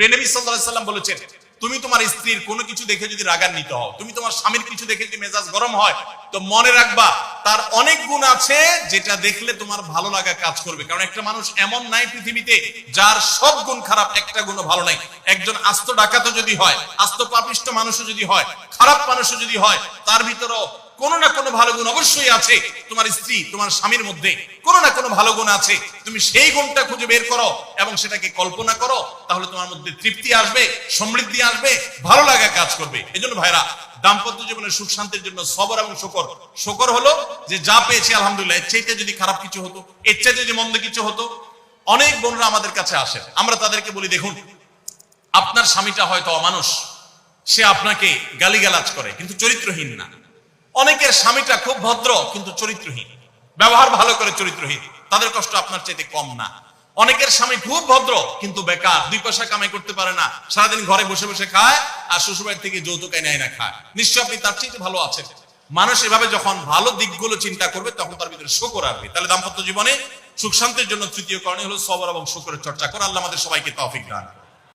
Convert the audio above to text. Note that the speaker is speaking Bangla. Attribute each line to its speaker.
Speaker 1: নবী সাল্লাল্লাহু আলাইহি সাল্লাম বলেছেন, তুমি তোমার স্ত্রীর কোনো কিছু দেখে যদি রাগান্বিত হও, তুমি তোমার স্বামীর কিছু দেখে যদি মেজাজ গরম হয়, তো মনে রাখবা তার অনেক গুণ আছে যেটা দেখলে তোমার ভালো লাগা কাজ করবে। কারণ একটা মানুষ এমন নাই পৃথিবীতে যার সব গুণ খারাপ, একটা গুণও ভালো নাই। একজন আস্ত ডাকাতও যদি হয়, আস্ত পাপিষ্ট মানুষও যদি হয়, খারাপ মানুষও যদি হয়, তার ভিতরেও কোনো না কোনো ভালো গুণ অবশ্যই আছে। তোমার স্ত্রী, তোমার স্বামীর মধ্যে কোনো না কোনো ভালো গুণ আছে। তুমি সেই গুণটা খুঁজে বের করো এবং সেটাকে কল্পনা করো, তাহলে তোমার মধ্যে তৃপ্তি আসবে, সমৃদ্ধি আসবে, ভালো লাগা কাজ করবে। এজন্য ভাইরা, দাম্পত্য জীবনের সুখ শান্তির জন্য সবর এবং শুকর। শুকর হলো যে যা পেয়েছি আলহামদুলিল্লাহ, এর চাইতে যদি খারাপ কিছু হতো, এর চাইতে যদি মন্দ কিছু হতো। অনেক বোনরা আমাদের কাছে আসে, আমরা তাদেরকে বলি, দেখুন আপনার স্বামীটা হয়তো অমানুষ, সে আপনাকে গালিগালাজ করে কিন্তু চরিত্রহীন না। অনেকের স্বামীটা খুব ভদ্র কিন্তু চরিত্রহীন, ব্যবহার ভালো করে চরিত্রহীন, তাদের কষ্ট আপনার চাইতে কম না। অনেকের স্বামী খুব ভদ্র কিন্তু বেকার, 2 পয়সা কামাই করতে পারে না, সারাদিন ঘরে বসে বসে খায় আর শ্বশুরবাড়ি থেকে যৌতুক এনে না খায়, নিশ্চয় আপনি তার চাইতে ভালো আছেন। মানুষ এভাবে যখন ভালো দিকগুলো চিন্তা করবে তখন তার ভিতরে শুকর আসবে। তাহলে দাম্পত্য জীবনে সুখ শান্তির জন্য তৃতীয় কারণে হলো সবর এবং শুকরের চর্চা করা। আল্লাহ আমাদের সবাইকে তৌফিক দান।